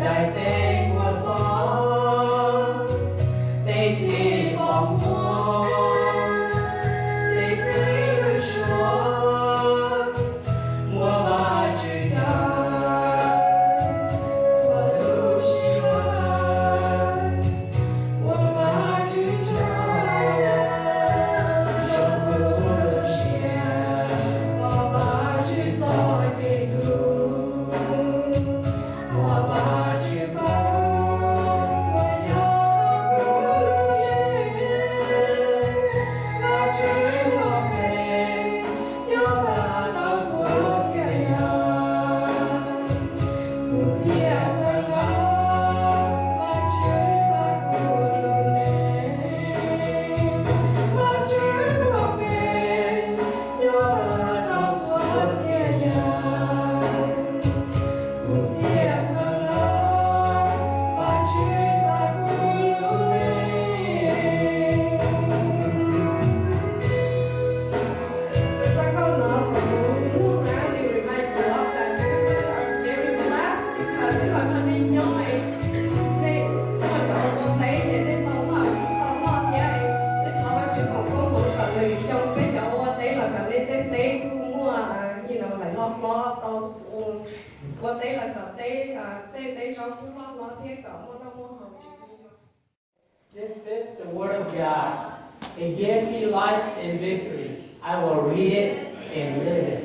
đại tê của gió tê chỉ bóng hoa tê chỉ rơi xuống mùa ba chữ ca xóa lưu xí hoa mùa ba chữ cha trong mùa xia mùa ba chữ gió tê lưu mùa ba chữ ba This is the Word of God. It gives me life and victory. I will read it and live it.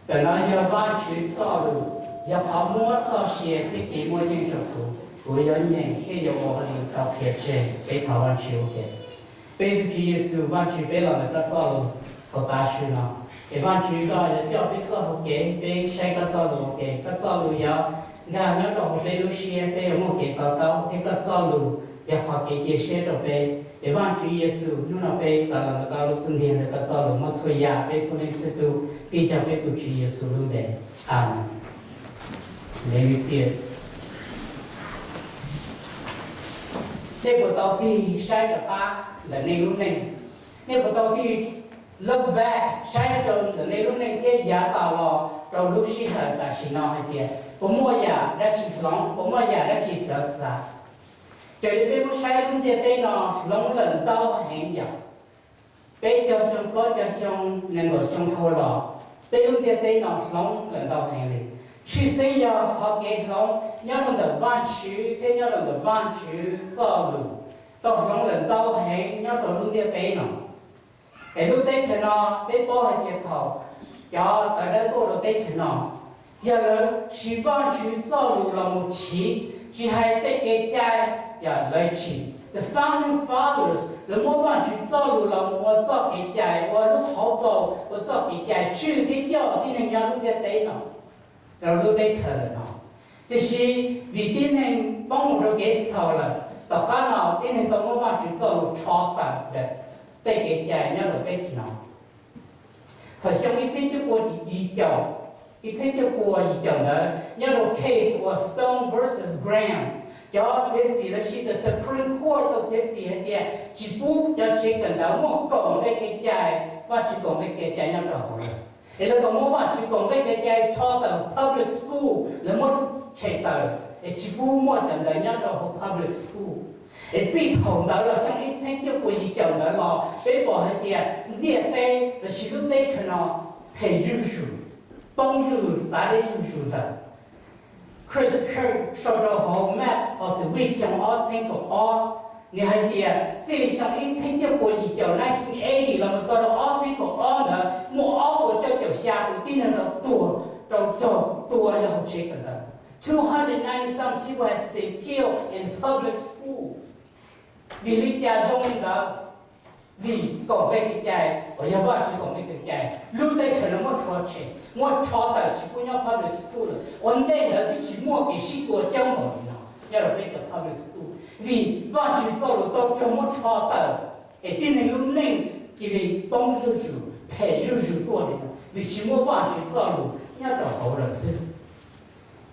Từ nó giờ ban chữ so đủ, giờ họ mua so xe thì cái mua những trò phụ, của giờ nhìn cái giờ họ đi học hiện trên cái thảo ban chữ cái. Bây giờ Chúa Giêsu ban chữ bây giờ người ta so đủ, họ ta chữ nó. Cái ban chữ đó giờ theo biết so đủ cái, bây sai cái so đủ cái so đủ giờ, ngài nhớ đồ bây lúc xe bây giờ một cái tàu tàu thì cái so đủ. Ya hoa cái xe đó về, để van Chúa Giêsu nó nào về, giờ là cao lúc sinh thiên là cái giáo lúc mất xuôi ya, về cho nên sẽ tu, đi theo về tu Chúa Giêsu luôn đấy, amen. Let me see it. Nếu bộ tàu thì sai cả ta là nên lúc này, nếu bộ tàu thì lớp về sai trơn là nên lúc này thế giá tàu lò, đầu lúc sinh hở là sinh nó hay thế, bộ mua ya đã chỉ lòng, bộ mua ya đã chỉ chợt xa. Cho nên bây giờ sai luôn thế đây nó lòng lần tao hẹn giờ, bây giờ xong có cho xong nên ngồi xong thôi lọ, bây giờ thế đây nó lòng lần tao hẹn đi, chỉ xây giờ họ cái lòng nhớ lần đầu van chữ thế nhớ lần đầu van chữ cho luôn, tao lòng lần tao hẹn nhớ tao luôn thế đây nó, cái lúc đấy cho nó bây giờ hay tiếp thầu, cho tại đây tôi lúc đấy cho nó, giờ là chỉ van chữ cho luôn là một chỉ hay cái trái ya lấy chỉ. The founding fathers, the more bạn chỉ cho lù lòng, tôi cho cái trái, tôi lúc học bầu, tôi cho cái trái, chữ thì cho thì nên nhớ lúc đấy nó, rồi lúc đấy chờ nó. Thế thì vì thế nên帮我cái sau là, tất cả nào thế nên tôi muốn bạn chỉ cho lù cho cả đấy, cái trái nhớ lúc đấy nó. Sau xong ít xin cho cô chỉ cho, ít xin cho cô chỉ cho đó, nhớ lúc case was Stone versus Graham. Cho thế chỉ là the Supreme Court của thế chỉ là chỉ buộc cho chỉ cần đó một cộng với cái trái và chỉ cộng với cái trái nhau rồi. Thế là cộng một chỉ cộng với cái trái cho từ public school là một chế tờ. Chỉ buộc một trận đó nhau rồi public school. Chỉ thầu đó là sang ít xem cho quý vị chồng đó là để bỏ hết tiền liệt đây là chỉ lúc đây cho nó thầy rủ rủ, bông rủ giá để rủ rủ đó. Chris Kirk showed a whole map of the weeks trong all single all.你还记得，这里像1980了，我做了all single all的，我 all 我就下头定了多要这个的。290 some people has been killed in public school. Vì lý do trong đó, vì cộng với cái trái, và giờ vợ chỉ cộng với cái trái, lúc đấy sẽ là một trò tại chỉ có nhau public school, ổn định là chỉ mua cái sĩ của trong một nó, giờ là bây giờ public school, vì vợ chỉ sau đó tôi trong một trò tại, để tin rằng lúc này cái này bông rủ thể rủตัว的，vì chỉ mua vợ chỉ sau đó nhớ cho hậu là sự,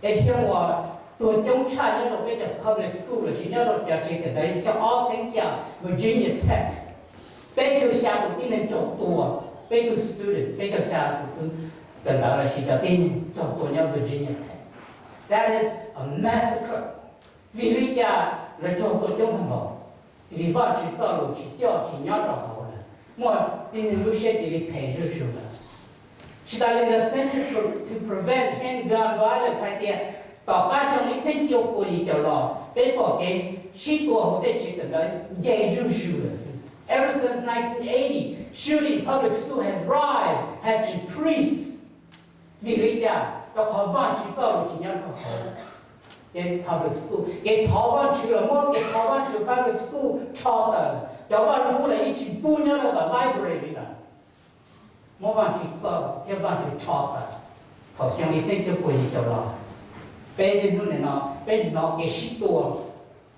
để xem我。ตัวจงชาเนี่ยเราไปจาก public school เลยที่เนี่ยเราจะเช็คกันได้จาก all เส้นยาว Virginia Tech ไปจากชาตุที่นั่นจบตัวไปจาก student ไปจากชาตุกันดาราชีจะที่จบตัวเนี่ย Virginia Tech that is a massacre vì lý do là cho tôi trong thằng họ vì vợ chỉ cho lũ chỉ cho chỉ nhớ cho họ là mà tin lúc sẽ thì phải rồi rồi là chỉ là in the Center to prevent handgun violence hay thìต่อไป上一千九过一条路，被迫给许多后代这个人也入手了是。Ever since 1980, shooting in public school has increased. 你理解？要考完去造路，今年就好了。给 public school， 给考完去了，我给考完去 public school 抄的，要完过来一起搬到那个 library 了。我完去造，要完去抄的，好像一千九过一条路。被人弄的呢，被闹给许多，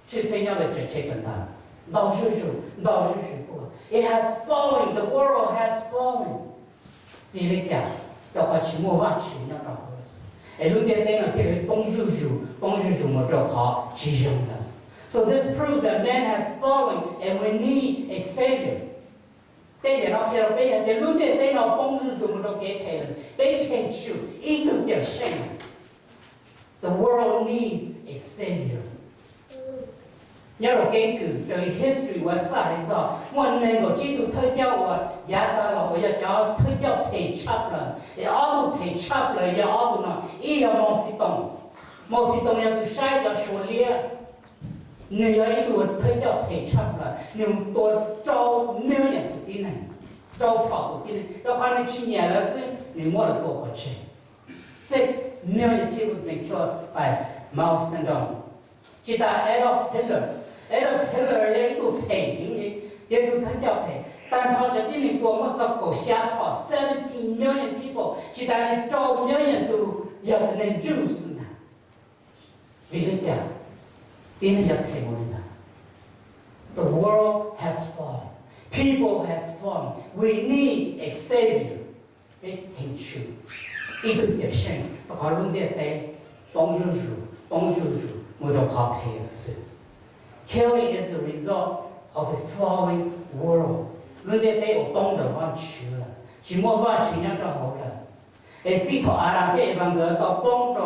去谁要的这跟他，老是多。It has fallen, the world has fallen. 第二点，要靠去莫忘去那种回事。哎，论点点呢，这个帮助我就好去用的。So this proves that man has fallen, and we need a savior. 对的，那些被的论点点呢，帮助我都给配了，被清楚，一度点神。The world needs a savior. nhớ rồi cái cử từ history website cho muốn nên có chỉ tụ thời gian và giá ta là bây giờ cho thời gian pay chap là để auto pay chap là giờ auto nó ý là một sĩ tông là tụ sai cho số lia nếu ấy tụ thời gian pay chap là nhưng tụ trâu million tụ tin này trâu phò tụ tin này đó khoan này chỉ nhà là sự nếu mua là tụ có chơi 6 million people have been killed by Mao Zedong. Chỉ ta Adolf Hitler lấy tụ pay để tụ thời gian pay.但朝着第零多么早够下跑17 million people， 其他人找million都要能就是呢。为了讲，第零要太多人了。The world has fallen, people has fallen. We need a savior. 别听出，一直点神，不靠论点在帮助，我都靠配了是。Killing is the result of a falling world. 论点在有懂得往去了，只莫往去那就好了。而这套阿拉伯文个到帮助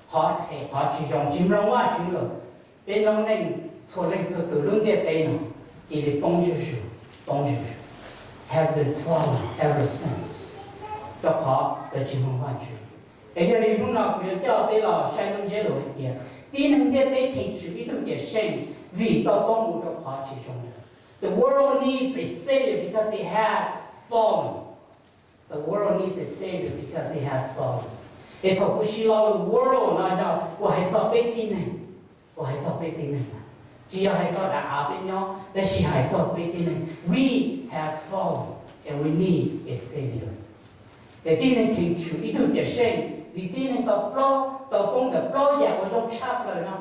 好其中，只让往去了，别让人错认错都论点在呢，伊的帮助has been falling ever since. 都好的只让往去，而且你碰到比如叫别老山东街路一点，第二点在听出一种点声，为到帮助都好其中的。The world needs a savior because it has fallen. The world needs a savior because it has fallen. 这头不是老的 world 那叫我还找被定人，只要还找那阿边喏，但是还找被定人。We have fallen and we need a savior. để tin nên thiên chủ ý thức để xem vì tin nên tập công tập lo giả của trong chap lời nào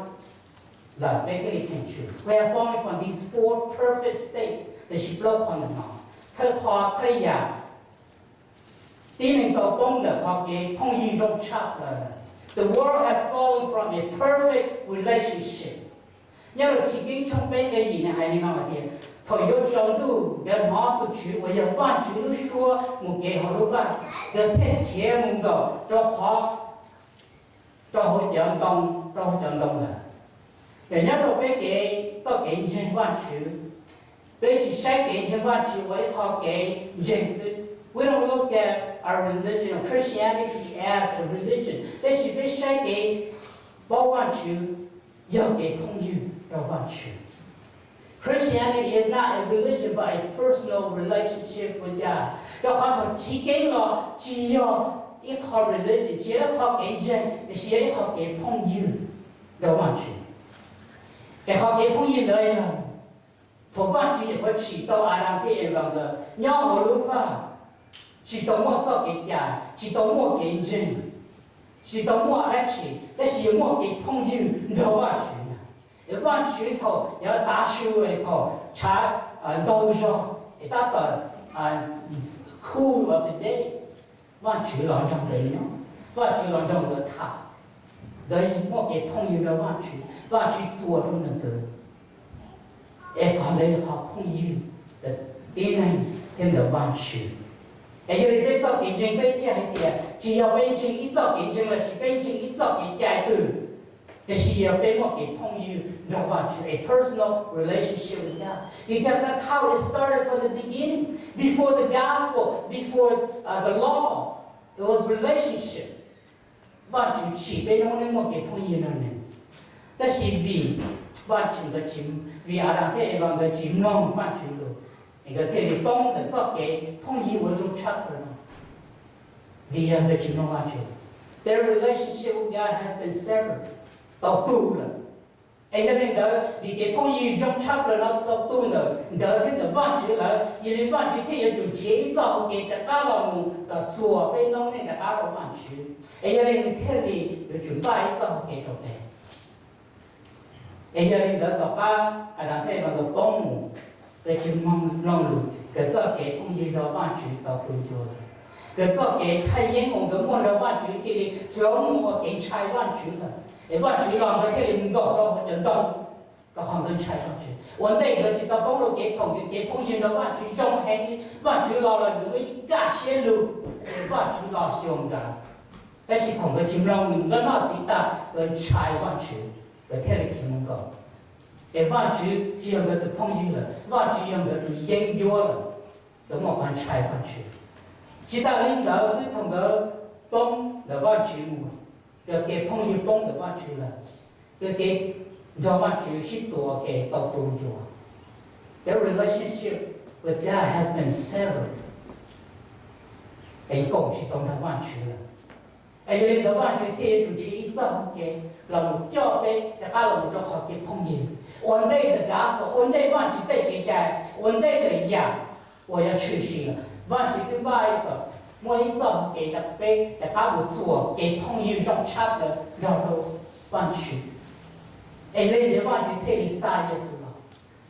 là về cái thiên chủ we are falling from these four perfect states that she block on the mouth thơ khó thơ giả tin nên tập công tập học cái phong yi trong chap lời the world has fallen from a perfect relationship nhớ là chỉ kiến trong bên cái gì này hay nên nói là gì thời yêu trong tu để mở tu chữ và giờ văn chữ lúc xưa một cái họ lúc văn để thiết kế một đồ cho họ cho hội chợ đông là để nhớ được cái cho cái nhân văn chữ để chỉ sai cái nhân văn chữ với họ cái nhân sự we don't look at our religion or Christianity as a religion để chỉ biết sai cái bao văn chữ giờ cái không dư cho văn chữ Christianity is not a religion but a personal relationship with God. 要靠从起给了，只要一靠 religion， 只要靠给人，就是要靠给朋友，要完全。要靠给朋友的呀，从完全会起到阿拉伯人的鸟好路法，起到我做给家，起到我给人，起到我来起，但是我给朋友，要完全。往去头要大修一头，查道上一大个cool of the day， 往去浪上的呢，往去浪上的他，的我给朋友的往去做中的个，哎，看到好朋友的点呢，点的往去，哎，有的做变成被天还点，只要变成一做变成了是变成一做给改的。但是要俾我嘅朋友有翻住 a personal relationship with God, because that's how it started from the beginning. Before the gospel, before the law, it was relationship. 翻住chỉ俾我哋我嘅朋友呢，但是vì翻住嘅錢，vì ở đằng thế bằng cái錢non翻住咯，一個thế thì幫人做嘅朋友我做出嚟咯，vì cái錢non翻住。Their relationship with God has been severed. 到度了，而且那个你给朋友用差不多到度了，你的那个忘记了，因为忘记他就节奏给这家老母的左边弄那个家老忘记，而且那个天里就准备走给到的，而且那个到家让他那个保姆来去弄路，个做给朋友的忘记到度了。个做给太阳我的梦的忘记给你老母我给拆忘记了。忘记了，我这里唔到到人到，到杭州拆上去。我那个去到公路给从给朋友的忘记用黑，忘记了那个干些路，忘记了香港。但是同个金融我脑子大，个拆忘记，个这里去唔到。忘记这样个的朋友了，忘记样个都研究了，都我还拆忘记。其他领导是同个帮的忘记我。要给朋友帮的忘记了，要给让忘记去做给到多久啊 ？Their relationship with God has been severed。哎，讲是当他忘记了，哎，你的忘记这就去一早给老教俾大家老就好给朋友。one day the gospel，one day忘记被给改，one day the yeah，我要去世了，忘记另外一个。我一早给他背，给他不做，给朋友用差的，然后忘记。哎，你忘记这里啥意思了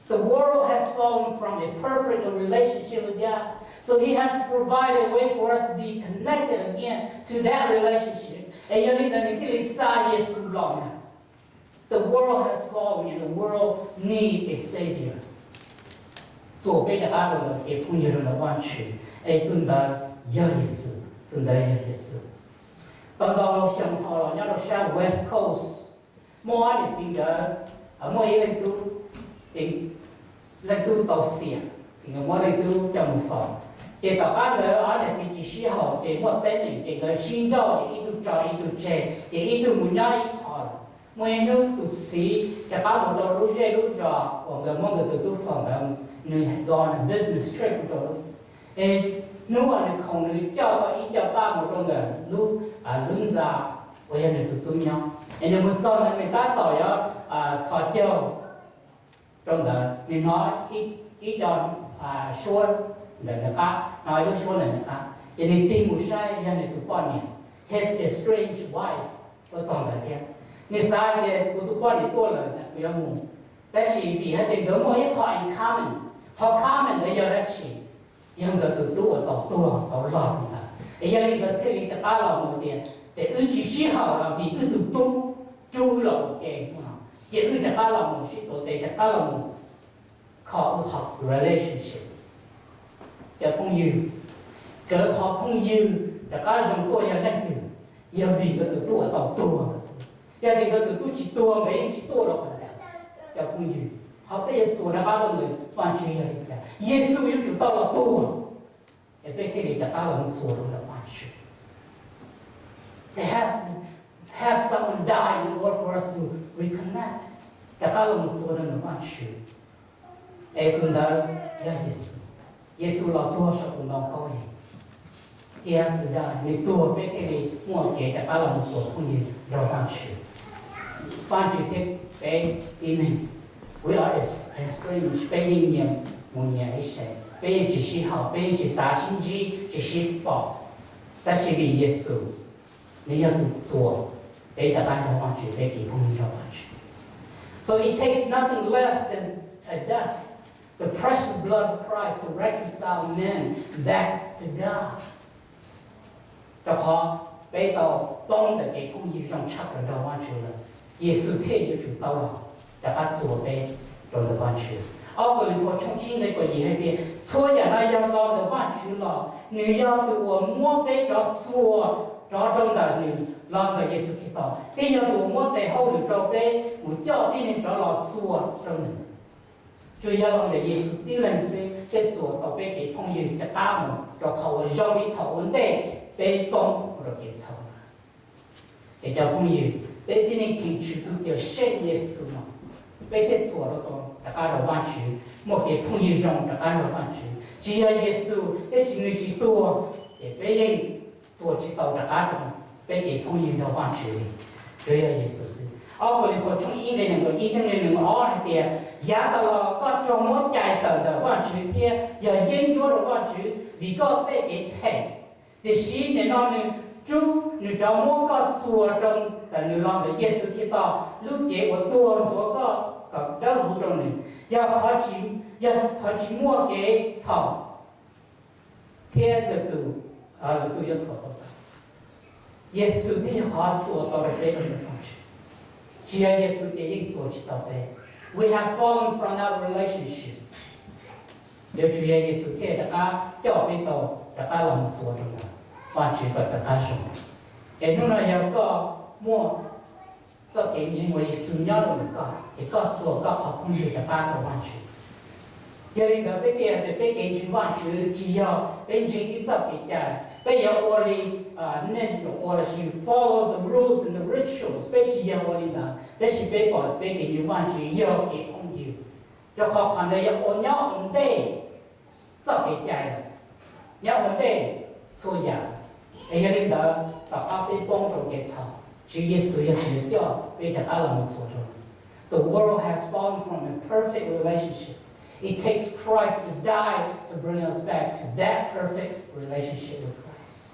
？The world has fallen from a perfect relationship with God, so He has provided a way for us to be connected again to that relationship. 哎，你这里啥意思了呢 ？The world has fallen, and the world needs a savior. 做背的阿罗给朋友的忘记，哎，真的。有意思，真的有意思。当到上头了，要到上 West Coast， 我哋整个我一嚟都嚟都到線，整個我哋都咁放。嘅大家咧，我哋自己時候嘅我等人嘅個先做嘅一度做一度借，嘅一度唔要一塊。我一路讀書，大家我到路借路做，我嘅我嘅都放嘅，你講 business trip 度，誒。如果你空你叫到1.8秒钟的路轮子我也能都重要。你们找那个大导要草椒，中的你拿一条说的那个，拿一个说的那个，因为蒂姆山也能都半年 ，his estranged wife 我找了天，你啥的我都半年多了不要问，但是比还得跟我一块in common，好 common 的要来吃。ยังก็ตัวต่อรอบนะไอ้ยังก็เทลิตาเราโมเดลแต่อื่นที่ชี้หาเราวิอื่นตัวจูเราเก่งนะเจ้าอื่นจะก้าเราโมชิโตแต่จะก้าเราโมขอหัก relationship จะพงยืนเกิดขอพงยืนจะก้าจงตัวยังเล่นอยู่ยังวิก็ตัวต่อตัวสิยังก็ตัวจิตตัวไม่จิตตัวเราคนเดียวจะพงยืนเขาไป做那个东西，完全要人家。耶稣又就到了多，也被这里的大人做了完全。There has someone died in order for us to reconnect。大人做了完全。哎，跟到耶稣老多少跟到高里。He has to die，你多被这里我给大人做朋友了完全。完全的被因。We are estranged， 被人家默念一声，被人只是好，被人只啥心机，只是报，但是为耶稣，你要做，被大家忘记，被给朋友忘记。So it takes nothing less than a death, the precious blood of Christ to reconcile men back to God。就好，被到帮的给朋友上插了到忘记了，耶稣天也就到了。大家做的做的完全，个人托重新那个也边，错呀那要老的完全了，你要对我莫被着做，着中的你老的也是知道，这要对我的后头着被我叫的人找老做着呢。主要我们耶稣的人生在做到被给朋友จะก้าวเราเขาเราไปถอนได้被动เรา给操。也叫朋友被的人听出都叫圣耶稣嘛，被在做了到大家的弯曲，莫给朋友用大家的弯曲，只要耶稣在心里去多，也被人做知道大家的，被给朋友的弯曲的，主要耶稣是。ở cái thổ chung ý cái này ý cái này nó ở thì giá đó là có trong một chạy tờ quan chữ thì giờ dân vô được quan chữ vì có cái thể thì xí để nó nên chú nếu trong một có xua trong tại nếu làm được Giêsu Kitô lúc chế của tuôn số có đỡ hữu trong này giờ khó chỉ mua cái草贴的度要妥到的耶稣的好做到了这个方式。只要耶稣给应所知道的 ，We have fallen from our relationship。要主要耶稣给大家教俾到大家能做到的，完全把大家说。而侬呢有个么做见证为信仰的个，一个做个好朋友大家都完全。有人个被嘅就被见证完全，只要变成一做给家，被有我哋。那种我是 follow the rules and the rituals， 被只要我哋呢，但是被把被给你完全要给朋友，要靠看到要我要我哋做给家人，要我哋做人，哎呀，领导大家被帮助给操，主耶稣也是叫被大家能做到。The world has fallen from a perfect relationship. It takes Christ to die to bring us back to that perfect relationship with Christ.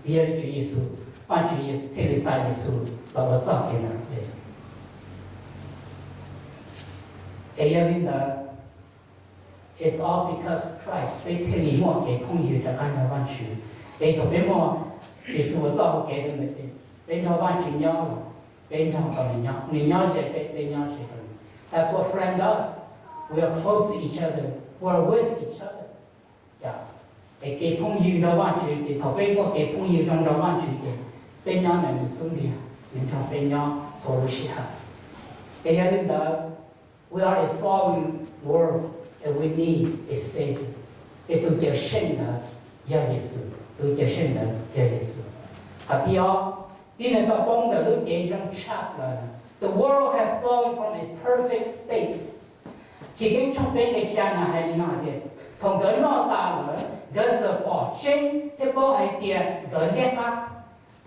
耶主耶稣，完全耶稣，特里撒耶稣，把我造给了对。哎呀，领导 ，It's all because of Christ 被特里莫给朋友的看到完全，哎，特别莫也是我造给的那个，被他完全鸟了，被他搞人鸟，你鸟谁被鸟谁的。That's what friend does. We are close to each other. We are with each other. Yeah. 给朋友的完全的，头被我给朋友上的完全的，被鸟能送的，人家被鸟做了些哈。哎呀，领导 ，We are a fallen world and we need a savior。也都叫圣的耶稣，都叫圣的耶稣。啊，第二，你能到帮的路给上差了。The world has fallen from a perfect state。chỉ cái trong bên cái xa là hay nào thì thằng cái nó ta là cái giờ bỏ trên thế bỏ hay tiền cái liệt á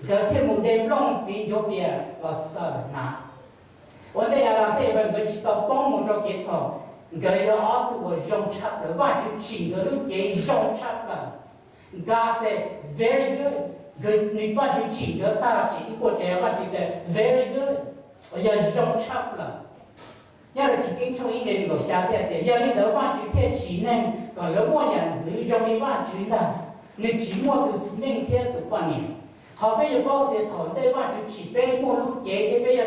cái thêm một đêm long gì cho bia là sợ nà vấn đề là thế mà cái chỉ có bông một trong cái sầu cái giờ ở tu rong chắp rồi và chỉ cái lúc cái rong chắp là God said it's very good cái người và chỉ cái ta chỉ của trẻ và chỉ cái very good bây giờ rong chắp là要是只跟从一点个下来的，要你得完全天气呢，个那么样子容易完全的，你寂寞都是明天都半年，后边又包的头对完全起背末路节这边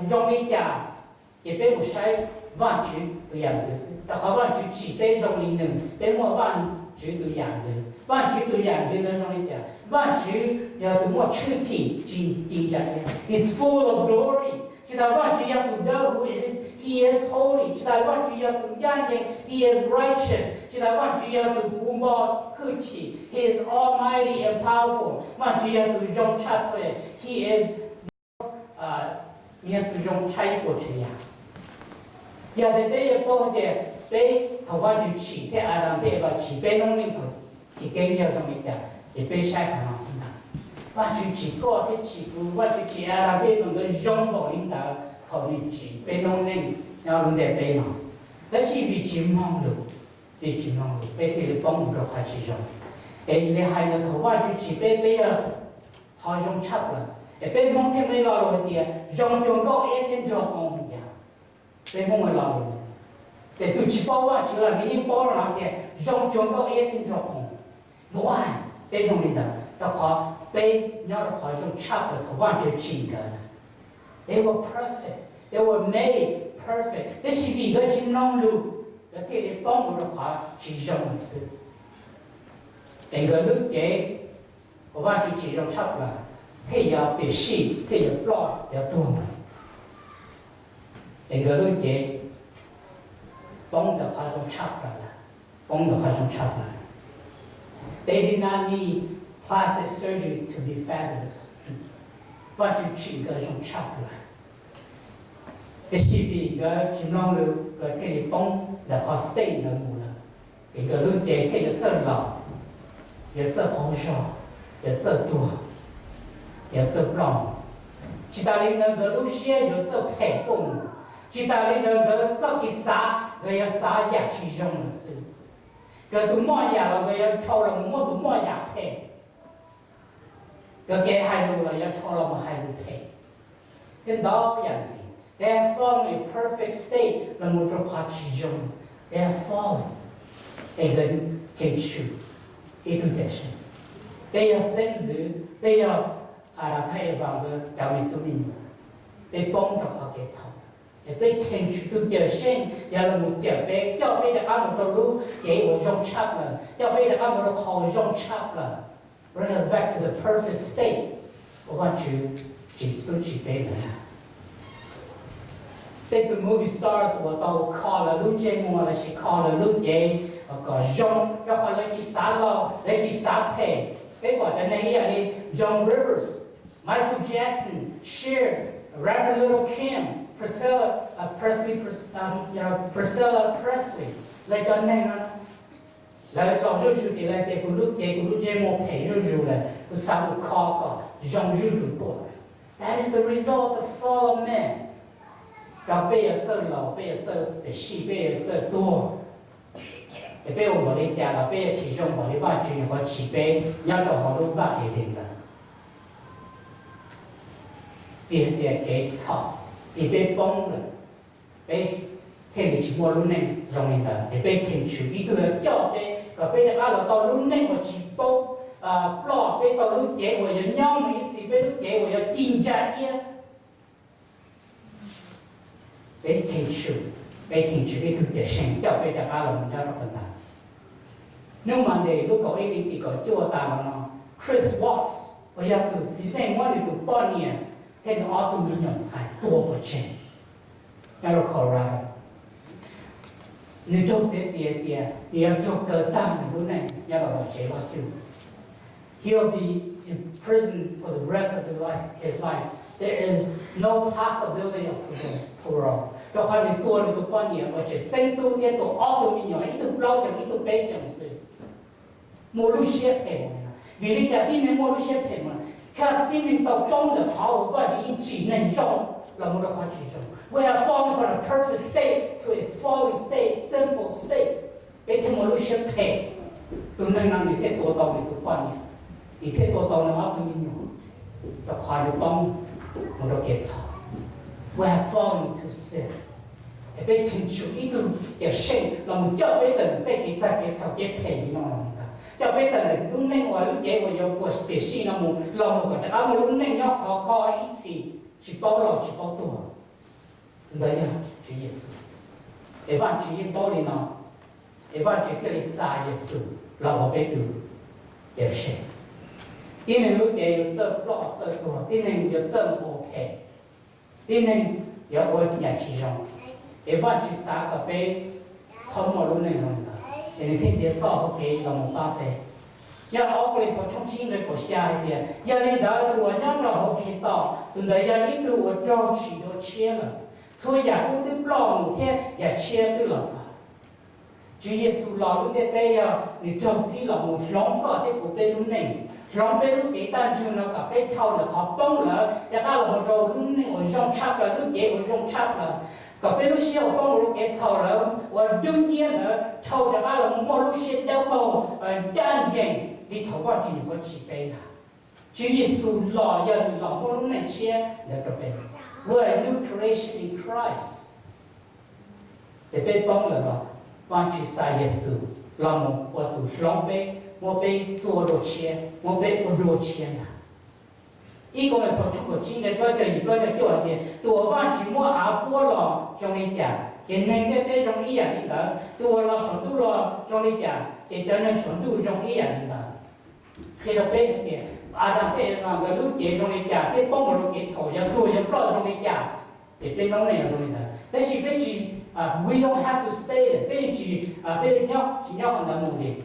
容易讲，这边不晒完全都样子是，到后完全起背容易能，背末完全都样子，完全都样子能容易讲，完全要多么彻底真正的 ，is full of glory， 知道完全要 to know who is。He is holy. 知道万主要同家人 He is righteous. 知道万主要同不毛客气 He is almighty and powerful. 万主要同容差出来 He is 面同容差过去呀。要在这一包的被头发就起的啊，让这个起被弄里头，起根要上面讲，就被晒干了是哪？万主起高的起步，万主起啊，让这个容不领导。头里起被弄人，要弄点被弄，但是比起忙碌，比起忙碌，被这里帮助着快起上，哎，你还有头发就起被要好用差了，哎，被忙天没老了的，用用高一天做工呀，被忙没老了，แต่ตุชิ包ว่าเชื่อนี่ยิ่ง包了的，用用高一天做工，不爱被用的，要考被要考用差的头发就起的。They were perfect. They were made perfect. 这是一个金龙路，要这里帮我的话是用是。那个路节，我忘记其中差不了，它要必须，它要 block 要多嘛。那个路节，崩的话从差不了，崩的话从差不了。They did not need plastic surgery to be fabulous，把就整个从差不了。这是比个金龙路个这里崩的话 stay 的木了，这个路节这个这老，也这好少，也这多，也这不让。意大利那个路线有这配崩。意大利那个这个啥，个要啥也其中的事，个都么样了，个要抽了么都么样配，个给海路了要抽了么海路配，跟到不样子。They have fallen in a perfect state，那么就怕其中 ，they have fallen， 一个天主，一度的神，they要甚至they要拉他也把个教育都明，被帮着他给操。也被天主都表现，要了木脚背，脚背的阿木做路给我用插了，脚背的阿木的口用插了 ，bring us back to the perfect state。我感觉几手几背的。对 the movie stars 我都考了路节目了，是考了路节个用，要考了去啥了，来去啥配，别个在那里啊的 John Rivers、Michael Jackson、Cher、Rapper Little Kim。Priscilla Presley， 来到那个，来老就是给来给咕噜节目配入了，有啥个考个，让入多。That is the result of fall of man。要被要做老，被要做的细，被要做多，也被我们家了，被其中我的话剧和起杯，要到好多话一定的，点点给炒。也被崩了，被天气过路内容易的，也被天主一个叫被个被的阿拉到路内我去包不老被到路节我要娘们一起被路节我要紧张些，被天主一个的神叫被的阿拉们家的混蛋，那么的如果一点个就大了呢 ，Chris Watts 我要读几年我里读8年。这个澳洲民用菜多不钱，要了考来，你做这些点，你要做个大的路呢，要了我结果就 ，he'll be in prison for the rest of his life. There is no possibility of parole. 要看你多你都8年，而且深度的都澳洲民用，一都老讲一都白讲是，没路些赔嘛，为了家里面没路些赔嘛。Cause even the bones of our body in and John we are falling from a perfect state to a falling state, sinful state. 被他们路线配，都能让你太多到你都观念，你太多到你阿都没用，要夸你帮我都给操。We have fallen to sin. 被天主一度也信，那么教会的人被给在给操给配用了。cho biết là lúc này ngoài lúc chế của yêu của bề sĩ nó mù lòng của tất cả một lúc này nó khó ít gì chỉ bao lòng chỉ bao tuổi đấy là Chúa Giêsu để van Chúa Giêsu bao đi nó để van Chúa cái xa Giêsu là bảo vệ từ đẹp sẽ tin nên lúc chế yêu chơi lo chơi tuổi tin nên yêu chơi bộ thể tin nên yêu ôi nhà chỉ rong để van Chúa xa cả bé xong một lúc này rồi你听别造和给老母巴菲，要熬过来头重新来过下一节，要领导我让找和看到，等到要领导我找起都切了，所以呀，我对老母天也切对了子。主耶稣老路的对呀，你找起老母两个的不被路内，两被路给单就那个被抄了，好崩了，要把我找路内我让插了，路给我让插了。ก็เป็นลูกเชี่ยวต้องลูกเกศเขาแล้วว่าดึงเยี่ยนเนอะเท่าจะว่าเราหม้อลูกเชี่ยวเดียวโตจ้านเย็นนี่เขาว่าจริงว่าจีบไปนะจีเยซูหล่อยันหล่อหม้อลูกในเชี่ยแล้วก็เป็น we're a new creation in Christ แต่เป็นป้องเลยว่าวันที่ใส่เยซูเราหมดว่าตัวลองไปว่าไป做โรเชี่ยว่าไปอุโรเชี่ยนะ一个人从出国进来，不叫一个人叫的，多方去摸阿波了，像你讲，给那个那种一样的，多了上度了，像你讲，给叫那上度像一样的，给了白的，阿当给那个路给像你讲，给帮我给草也多也不像你讲， để bên nông này ở rồi đó. Thế thì bên chỉ we don't have to stay there. Bên chỉ bên nhau chỉ nhau hơn là một điểm.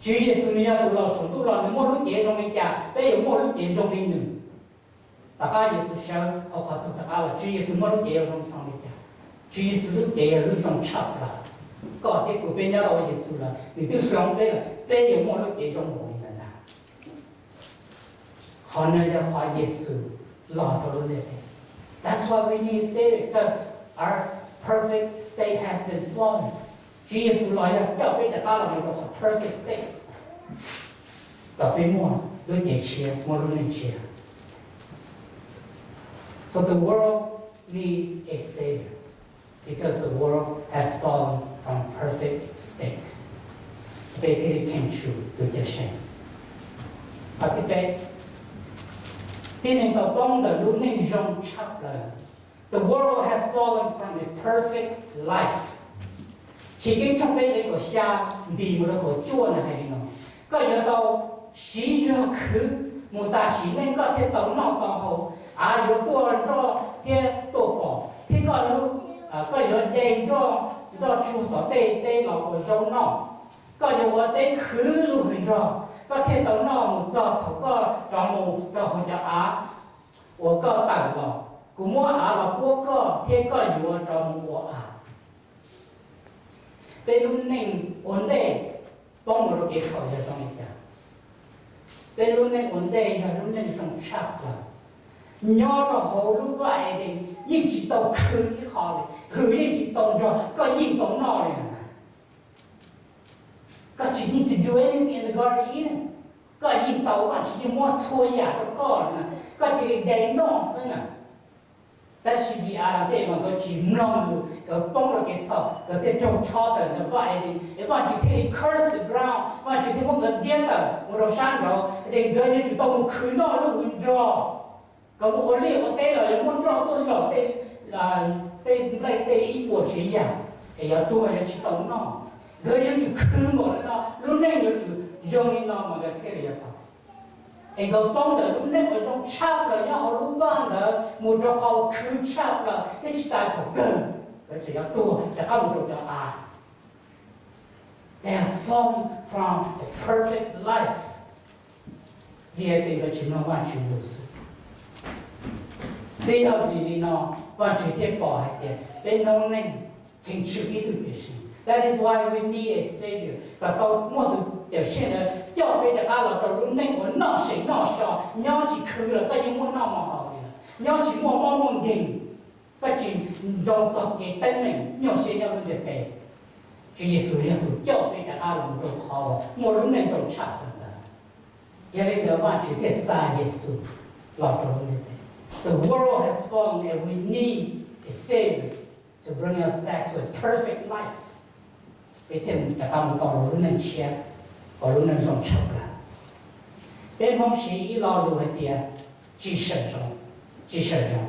Chúa Giêsu nia tu lo sống tu lo nếu mỗi lúc chế trong mình cả, bây giờ mỗi lúc chế trong mình nữa. Tất cả Giêsu sao họ khó thấu tất cả là Chúa Giêsu mỗi lúc chế trong trong mình cả. Chúa Giêsu lúc chế lúc trong chập là. Có thể của bên nhau là Giêsu là, vì tôi sống đây là bây giờ mỗi lúc chế trong mình là. Họ nơi đó họ Giêsu lo cho luôn đấy. That's why we need to save it because our perfect state has been fallen. Chúa Giêsu nói là cho bây giờ ta là một cái perfect state. Và bên mua đôi chế chia, mua đôi nên chia. So the world needs a savior because the world has fallen from perfect state. Bây giờ thì thiên chủ đôi chế sinh. Và cái bé tin nên tàu bóng là đôi nên rong chắc là the world has fallen from a perfect life. Chỉ cái trong đây của xa vì một cái chua này hay nó có nhớ đâu xí cho khứ một ta xí nên có thể tàu nào tàu hậu yếu tố cho thế tổ bỏ thế có lúc có nhớ đèn cho chú tàu tê là của rau nọ có nhớ ở đây khứ luôn rồi có thể tàu nào một giọt thấu có trong một cái hồi giờ của có tặng vào của mua là của có thế có nhớ trong một bên lúc này ổn định, bông một cái sợi ở trong nhà. Bên lúc này ổn định, là lúc này trong sạch là. Nhớ là hồ lúc vậy thì những chỉ tàu khứ như họ này, khứ những chỉ tàu rồi, có những tàu nọ này nè. God, you need to do anything in the Garden of Eden. God, những tàu mà chỉ mua xôi giả đó có nè, God, chỉ để nọ xưa nè. That should be out of there mà có chỉ nông luôn, có bông được cái sọ, có thể trồng cho tờ, nó vậy thì, nếu mà chỉ thể curse the ground, mà chỉ thể một cái điên tờ, một đầu sáng đó, thì gần như chỉ tông một khứ nó luôn rõ. Có một ổn liệu ở đây là muốn rõ tôi rõ đây là đây ý của chỉ giả, thì ở tôi là chỉ tông nó, gần như chỉ khứ một nó, lúc này nó chỉ dùng đi nó mà cái thế là tao. Anh có bông được lúc này ở trong chắp là nhau họ lúc vang được một trong họ cứ chắp là cái chỉ ta phải cần cái chỉ có tua để các một trong đó they have fallen from a perfect life vì thế cái chỉ nó hoàn全如此bây giờ vì lý nó hoàn全thiết bỏ hết tiền bên nông nên chính chịu ý thức cái gì. That is why we need a savior. Và tôi muốn từ điều hiện là cho bây giờ ta là tôi lúc này muốn nó sẽ nó sợ nhau chỉ khứ là cái những muốn nó mà họ đi nhau chỉ muốn nhìn cái chỉ dòng dọc cái tên mình nhau sẽ nhau được cái Chúa Giêsu hiện tụ cho bây giờ ta là một trong họ một lúc này trong chặt rồi cho nên là bạn chỉ thể xa Giêsu là trong lúc này. The world has fallen and we need a savior to bring us back to a perfect life. Để thêm đã làm còn lúc nên chia, còn lúc nên dùng chậm là. Bên mong sĩ lo lưu hết tiền, chỉ sử dụng.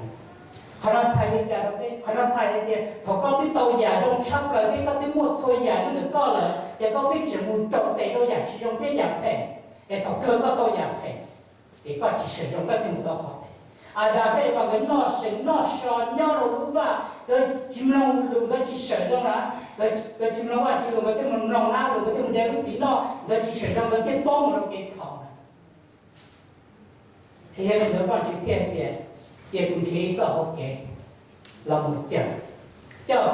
Họ nói sai cái đó đấy, họ nói sai cái tiền. Họ có cái tàu giả dùng chậm là, thì có cái một số giả nó được có là, để có biết chỉ một trọng tế đâu giả chỉ dùng thế giả thẻ, để họ cơ có tàu giả thẻ, thì có chỉ sử dụng cái thêm một tàu họ. Đã cái bằng cái nó sò nhau rồi lúc và cái chim lông luôn cái chỉ sử dụng là cái chim lông chỉ luôn cái mình nòng na luôn cái mình đeo cái gì nó cái chỉ sử dụng cái bông rồi cái草thì hiện tại bạn chỉ thiên tiền chỉ cũng chỉ cho học cái là một教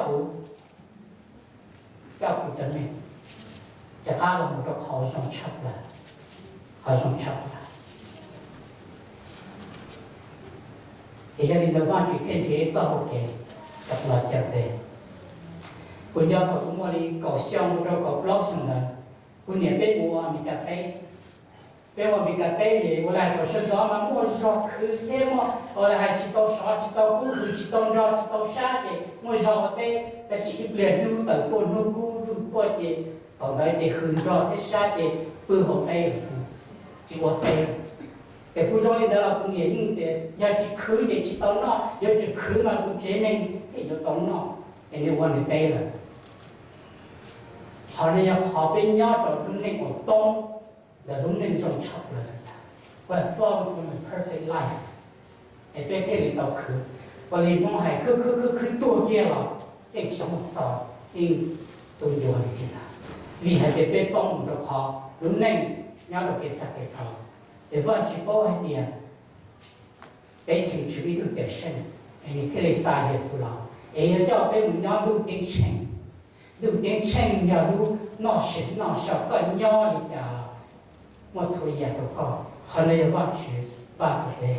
育cho mìnhจะฆ่าเราหมดเราขอส่งชับละthì gia đình văn chỉ thiên chế cho học cái gặp là chặt đề quân giao thông cũng mua đi cầu xong rồi cầu blog xong rồi quân nhà bên mua mình cà tây bên mua mình cà tây thì vừa lại thổi sân gió mà mua gió khứ thế mà ở lại hai chỉ tàu sọ chỉ tàu cũ chỉ tàu gió chỉ tàu sát thì mua gió tây ta chỉ liền nu tàu tuần nu cũ nu qua thì còn đấy thì khứ gió thế sát thì bự hậu tây rồi chỉ qua tây để cô nói đó cũng nhìn để nhà chỉ khứ để chỉ tao nó giờ chỉ khứ mà cũng chế nên thì nó tao nó để nó quan được đây là họ này họ bên nhau cho đúng nên của tông là đúng nên trong chọc là và fall from a perfect life để bên thế thì tao khứ 我里梦还去多见了，一什么早，因都有的啦。你还得被帮唔到好，如恁伢都给擦，你放去包一点，被情绪里头得胜，你听你啥意思啦？要叫被唔伢都点情，要都闹小个伢里家啦，我错也都讲，后来要放去把不得。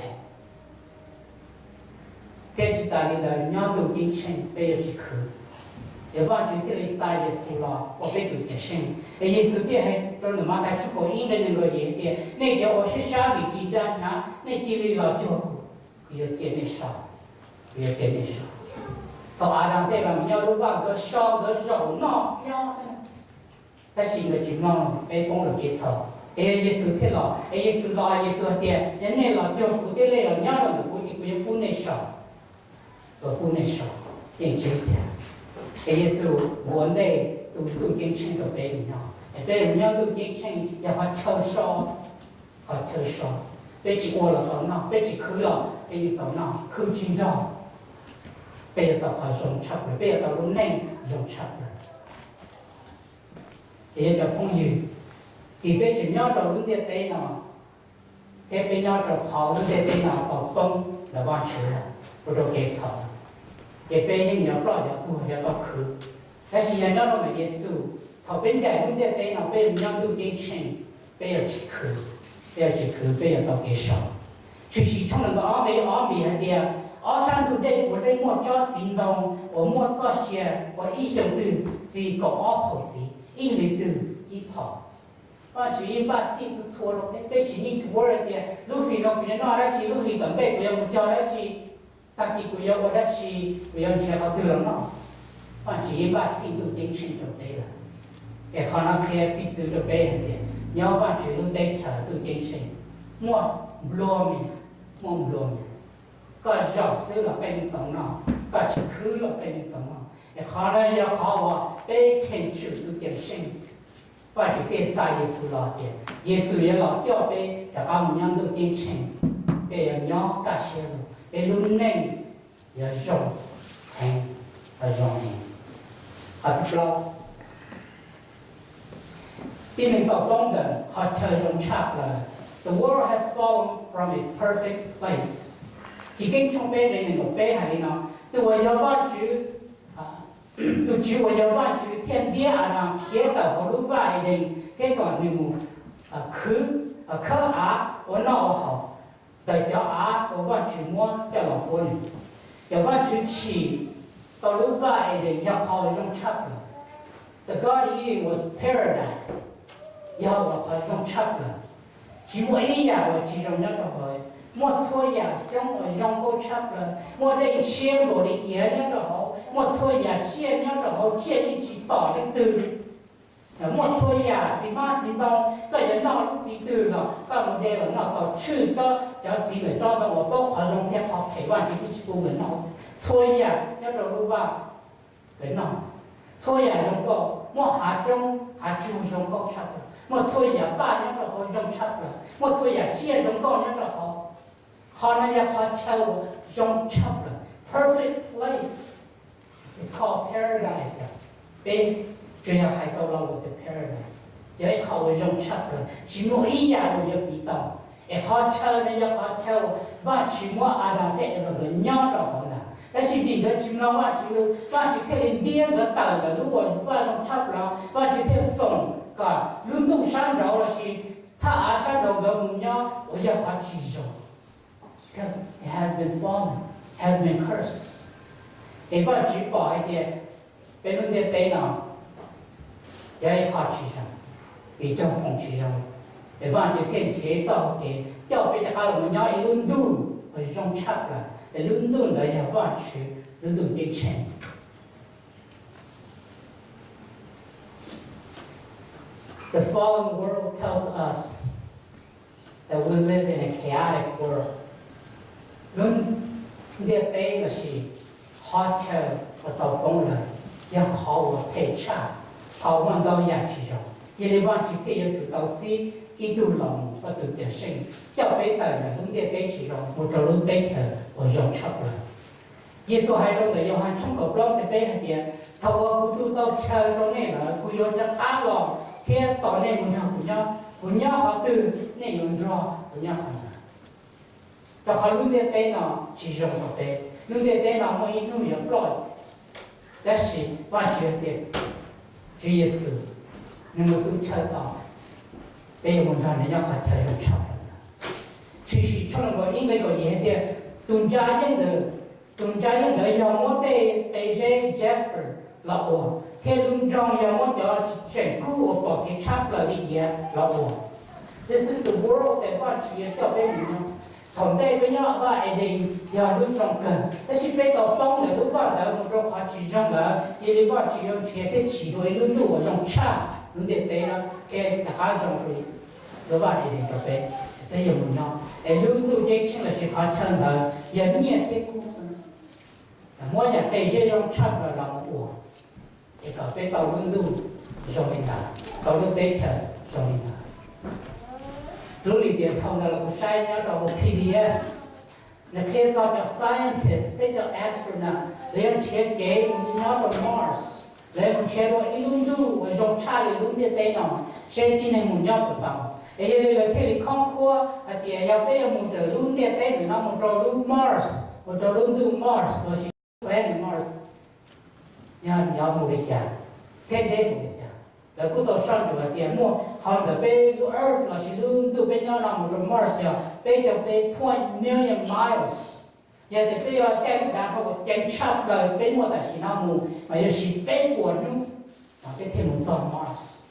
这次大领导伢都点情，被要去去。要放去听你啥意思啦？我被都点生，耶稣给还到你妈台出口应该能够也点，那叫我是啥的地站呀？那地里老叫要点那啥，要点那啥。到阿当这边，要如把个烧个肉闹标噻，但是一个情况被帮了给操，耶稣听了，耶稣点，人那老叫不得来了，伢人都估计不要不那啥，不那啥，点这点。耶稣我内都经常都被人家，被人家都经常也好抽烧，被去饿了到那，被去渴了，被到那口紧张，被到他融洽了，被到路内融洽了。也叫朋友，你被去鸟到路的对呢，他被鸟到跑路的对呢，到崩来往去了，不都给吵了。也被人要到要多要到去，但是人家那么耶稣，他本在路的对呢，被人家都给请，被要去被要到给上，就是从那个阿美还的，阿山土地我在莫找进动，我莫找些，我一想到是个阿婆子，一里头一跑，我就一把气子错了，被去你错了的，路费那边拿来去，路费等待不要我叫来去。但是不要我来去，不要吃好多了嘛。反正一把钱都顶钱就对了，也可能开鼻子就背一点，你要反正都得吃都顶钱，莫不落面，个肉收了给你懂了，个吃苦了给你懂了，也可能要靠我背钱去都顶钱，反正这啥耶稣老的，耶稣也老叫背，大家们样都顶钱，背要鸟干些了。被路内要用很容易，好不咯？第二个功能，好特用插了。The world has fallen from a perfect place。已经从被人那个背海里呢，对我要挖去都只我要挖去天地啊，铁的和路外的这个你们科我闹好。在叫啊，我往去摸叫老婆呢，要往去吃，到路外的要靠用吃了。The Garden Eden was paradise， 要我靠用吃了。只我一样我只用那种好，莫错呀，用过吃了，莫这钱多的也那种好，莫错呀，钱那种好，钱一起打的多。莫错呀，是马子当，个人闹路子多了，个我哋人闹到吃到，就只能找到我包括用天好陪伴去去部门闹事。错呀，要走路吧，人闹。错呀，用过，莫下中用过差不多，莫错呀，把那个好用差不多，莫错呀，钱用过那个好，好那也好抽用差不多。Perfect place. It's called paradise. Base. 这样还到了我的 paradise， 也靠我用吃的，只莫一样我也比到，也好吃呢也好吃，我只莫阿拉在那个鸟着好呢，但是你个只莫我只看你点个蛋的，如果我用吃了，我只看风个，如果山着了是，他阿山着个木鸟，我也好吃着 ，because it has been fallen, has been cursed， if 我只保一点，别弄点对呢。也好吃上，比较风趣上，一般就天气早的，叫别的阿拉们要一轮度，我是用吃了，一轮度的也好吃，轮度的吃。The fallen world tells us that we live in a chaotic world. 轮的对的是好吃我到工了，也好我配吃。好往到牙齿上，因为往去这样就导致一度冷或者点生，要被带的弄点带去上，我走路带去我用吃了。耶稣还说的约翰冲口不让这杯的点，他我不都到车中内了，不要这大了，天到内门上不要好的内容着不要好的，然后路的杯呢，其中的杯，路的杯呢，我一路也不了，但是完全的，主耶稣，你们都吃到，杯门上人家还贴上吃的，其实从那个因为个也的，东家人的要么得些 Jasper 老我，天龙庄要么叫整个我把给插了的也老我。This is the world that 话主要叫别人用，同代不要话爱的要路中根，但是被到帮的路话的我说话只上了，也的话只要全的起多一路路我用插，路的对了，给大家用会，路话一点就被。这有没有？哎，路这听了是好听的，也念太苦是。我也对这种差不多让我，一个被到路上面的，到路对车上面的。路里边头那个晒那个 PBS， 那开早叫 scientist， 那叫 astronaut， 那样切给我们那个 Mars， 那样切到一路我用差的路的对呢，谁今年我们要不到？哎，那个天里康阔，啊，爹要被我们这路的对，那我们找路 Mars， 我找路 Mars， 我是。Planet Mars， 你要努力讲，天天努力讲。那古到上主的点么，好的被 Earth 那是都被要让我们 Mars 要被叫被 0.1 miles， 也得被要在然后检查了被么的是那么，还有是被过路，啊被天门造 Mars，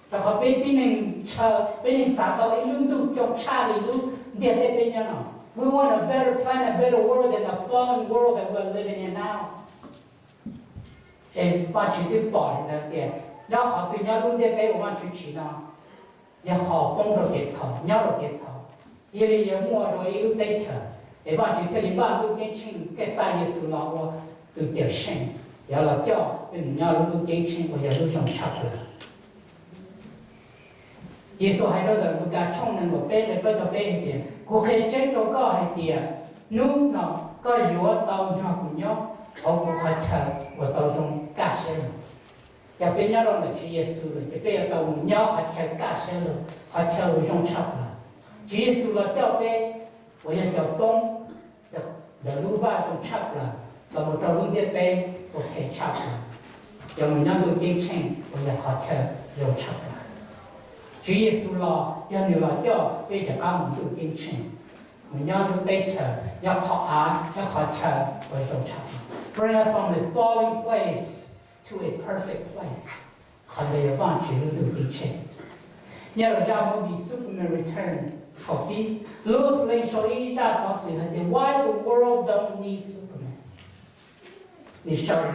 然后被地面车被你撒到一路都叫差的路，也得被要那。We want a better planet, a better world than the fallen world that we're living in now. 哎，把去对保的那点，要好对要弄点给我们去吃呢，要好帮助给草，鸟都给草，因为也摸着一路对吃，哎，把去这里把都给清，给啥意思了我都叫生，要了叫，鸟都给清，我也路上吃了。耶稣还说的，我讲穷人个背的不叫背一点，我可以真着高一点，努呢个药到上不了，我不可吃，我到上干些了。要被鸟让的去耶稣了，就不要到我鸟还吃干些了，还吃我上吃了。去耶稣了叫背，我要叫东，的路把上吃了，到我到路的背，我可以吃了。要我鸟都进城，我要好吃上吃了。主耶稣了，要你了叫对着俺们都进城，我们要都对吃，要好ăn，要好吃，我说吃。Bring us from a falling place to a perfect place， 好的要放去都进城。要让我们 Superman return， 好比罗斯林说一下所说的 ，Why the world don't need Superman？ 你说呢？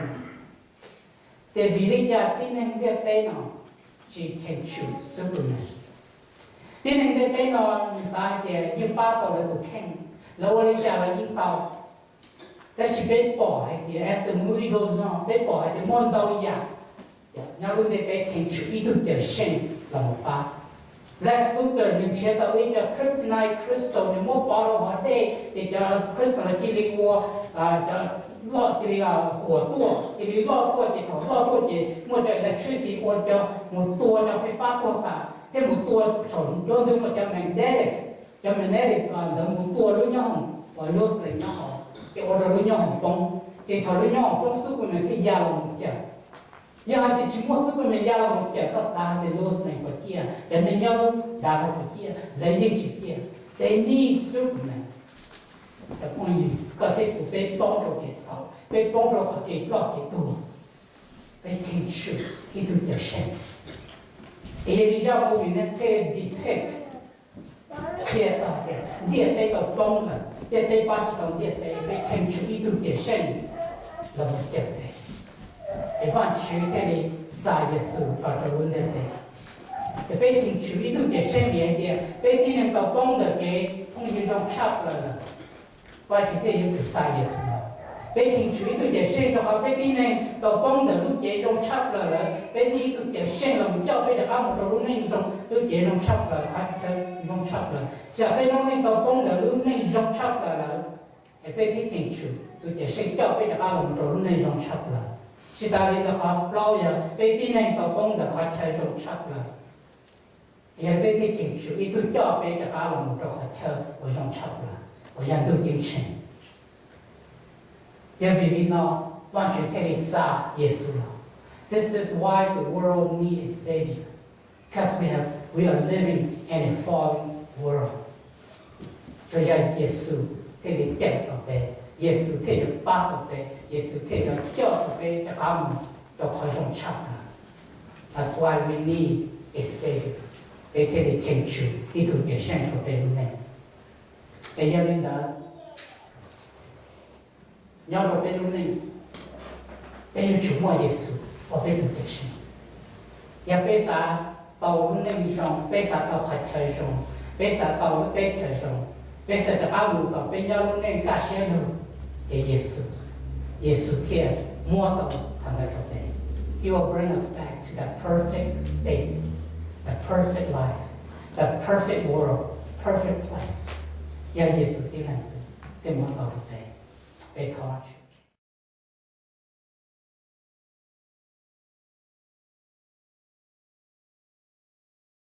在比利家今天的对呢？是天主 Superman， 今天的电脑你啥的100刀的都看，然后我哋讲了1刀，但是被保的 ，as the movie goes on， 被保的摸到一样，然后你被天主一度的神那么把 ，Lex Luthor 你觉得为了 kryptonite crystal 你摸保了话的，你叫 crystal 的经历过叫。老这里啊，火多，这里老多这头，老多这，我这electricity我叫我多叫挥发多大，这么多从有的我叫 magnetic 啊，那么多路样，我路是样好，这我这路样好崩，这头路样好崩，是不能去压了我讲，压的起码是不能压了我讲，个啥的路是能不讲，人家要然后不讲，人家去讲，they need Superman。的朋友，个体不被帮助给少，被帮助和给不给多，被天主一度的神，也让我们能被 depict， 贴上的，列代个帮了，列代把这个列代被天主一度的神，那么对不对？一般去这里撒耶稣把这问的对，被天主一度的神面的，被敌人都帮的给朋友中插了。我今天有啥意思呢？被天主一度的神就好，被敌人都帮的路这种插了了，被敌人的神了，叫被的他们都路那种路这种插了，还这种插了，下被他们都帮的路那种插了了，也被提进去，都就睡觉被这个龙舟那种差不了。其他的话，老爷被地那个崩的话，才种差不了。也被提进去，一都叫被这个龙舟话，才我种差不了，我想都进去。因为你呢，完全太傻耶稣了。This is why the world needs a savior, because we are living in a fallen world. 主要耶稣替你讲到呗，耶稣替你把到呗，耶稣替你教到呗，这个我们都好像差了。That's why we need a savior. 被替你清楚，一头就生出被路内。也要领导，要到被路内，被要触摸耶稣，我被头就生。也被啥到路内上，被啥到海车上，被啥到地车上。被神的阿鲁高，被要路内感谢路，给耶稣，耶稣天摸到他那个背 ，He will bring us back to that perfect state, that perfect life, that perfect world, perfect place。要耶稣的样子，给摸到的背，被投上去。